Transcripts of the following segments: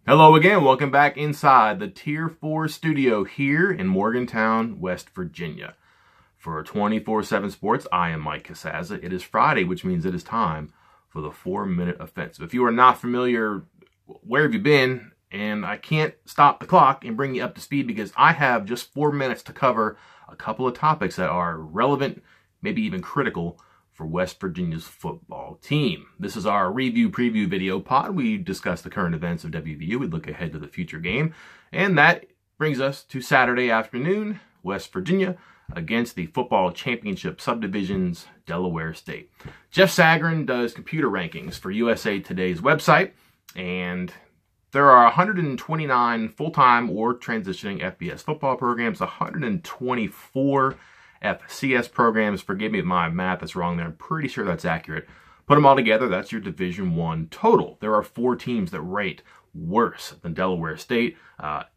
Hello again, welcome back inside the Tier 4 studio here in Morgantown, West Virginia. For 24/7 Sports, I am Mike Casazza. It is Friday, which means it is time for the 4-minute offensive. If you are not familiar, where have you been? And I can't stop the clock and bring you up to speed because I have just 4 minutes to cover a couple of topics that are relevant, maybe even critical, for West Virginia's football team. This is our review preview video pod. We discuss the current events of WVU. We look ahead to the future game. And that brings us to Saturday afternoon, West Virginia against the football championship subdivision's Delaware State. Jeff Sagarin does computer rankings for USA Today's website, and there are 129 full-time or transitioning FBS football programs, 124 FCS programs. Forgive me if my math is wrong there. I'm pretty sure that's accurate. Put them all together, that's your Division I total. There are 4 teams that rate worse than Delaware State.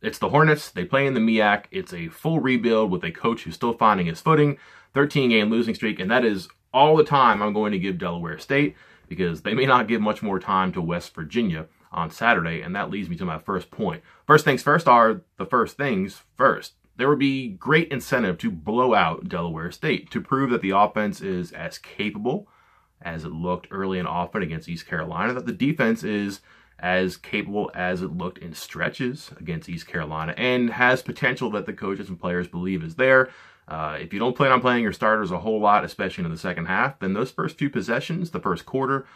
It's the Hornets. They play in the MEAC. It's a full rebuild with a coach who's still finding his footing. 13-game losing streak, and that is all the time I'm going to give Delaware State because they may not give much more time to West Virginia on Saturday, and that leads me to my first point. First things first are the first things first. There would be great incentive to blow out Delaware State to prove that the offense is as capable as it looked early and often against East Carolina, that the defense is as capable as it looked in stretches against East Carolina, and has potential that the coaches and players believe is there. If you don't plan on playing your starters a whole lot, especially in the second half, then those first few possessions, the first quarter,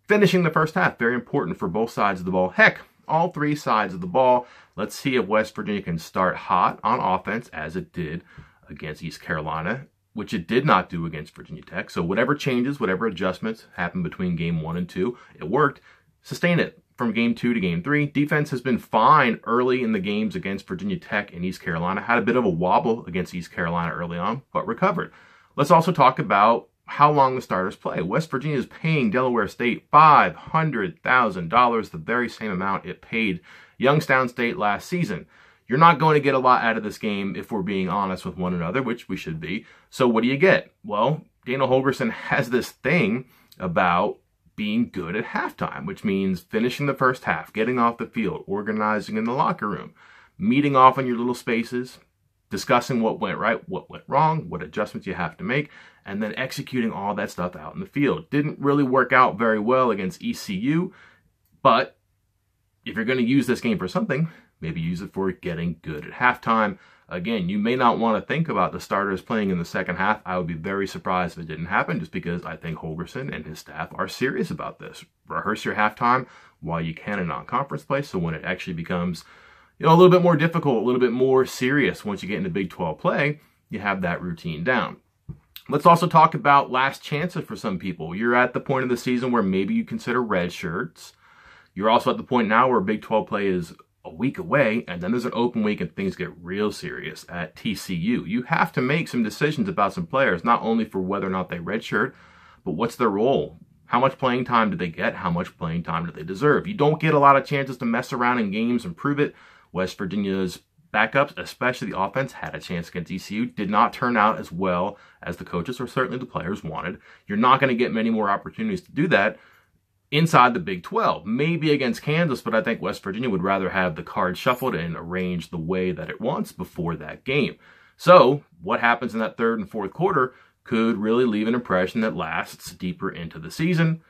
finishing the first half, very important for both sides of the ball. Heck, all 3 sides of the ball. Let's see if West Virginia can start hot on offense as it did against East Carolina, which it did not do against Virginia Tech. So whatever changes, whatever adjustments happened between game 1 and 2, it worked. Sustain it from game 2 to game 3. Defense has been fine early in the games against Virginia Tech and East Carolina. Had a bit of a wobble against East Carolina early on, but recovered. Let's also talk about how long the starters play. West Virginia is paying Delaware State $500,000, the very same amount it paid Youngstown State last season. You're not going to get a lot out of this game if we're being honest with one another, which we should be. So what do you get? Well, Dana Holgorsen has this thing about being good at halftime, which means finishing the first half, getting off the field, organizing in the locker room, meeting off in your little spaces, discussing what went right, what went wrong, what adjustments you have to make, and then executing all that stuff out in the field. Didn't really work out very well against ECU, but if you're going to use this game for something, maybe use it for getting good at halftime. Again, you may not want to think about the starters playing in the second half. I would be very surprised if it didn't happen, just because I think Holgorsen and his staff are serious about this. Rehearse your halftime while you can in non-conference play, so when it actually becomes a little bit more difficult, a little bit more serious once you get into Big 12 play, you have that routine down. Let's also talk about last chances for some people. You're at the point of the season where maybe you consider red shirts. You're also at the point now where Big 12 play is a week away, and then there's an open week and things get real serious at TCU. You have to make some decisions about some players, not only for whether or not they redshirt, but what's their role? How much playing time do they get? How much playing time do they deserve? You don't get a lot of chances to mess around in games and prove it. West Virginia's backups, especially the offense, had a chance against ECU. Did not turn out as well as the coaches or certainly the players wanted. You're not going to get many more opportunities to do that inside the Big 12. Maybe against Kansas, but I think West Virginia would rather have the cards shuffled and arranged the way that it wants before that game. So what happens in that third and fourth quarter could really leave an impression that lasts deeper into the season.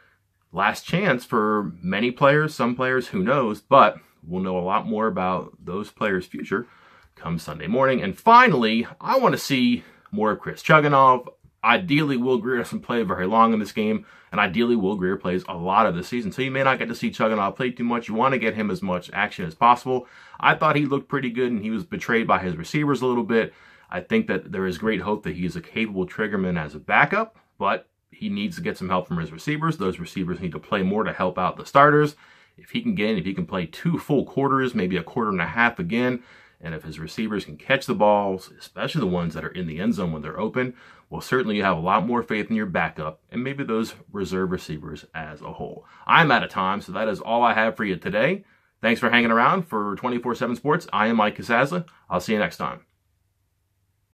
Last chance for many players, some players, who knows, but we'll know a lot more about those players' future come Sunday morning. And finally, I want to see more of Chris Chugunov. Ideally, Will Greer doesn't play very long in this game, and ideally, Will Greer plays a lot of the season. So you may not get to see Chugunov play too much. You want to get him as much action as possible. I thought he looked pretty good, and he was betrayed by his receivers a little bit. I think that there is great hope that he is a capable triggerman as a backup, but he needs to get some help from his receivers. Those receivers need to play more to help out the starters. If he can get in, if he can play 2 full quarters, maybe a quarter and a half again, and if his receivers can catch the balls, especially the ones that are in the end zone when they're open, well, certainly you have a lot more faith in your backup and maybe those reserve receivers as a whole. I'm out of time, so that is all I have for you today. Thanks for hanging around for 24/7 Sports. I am Mike Casazza. I'll see you next time.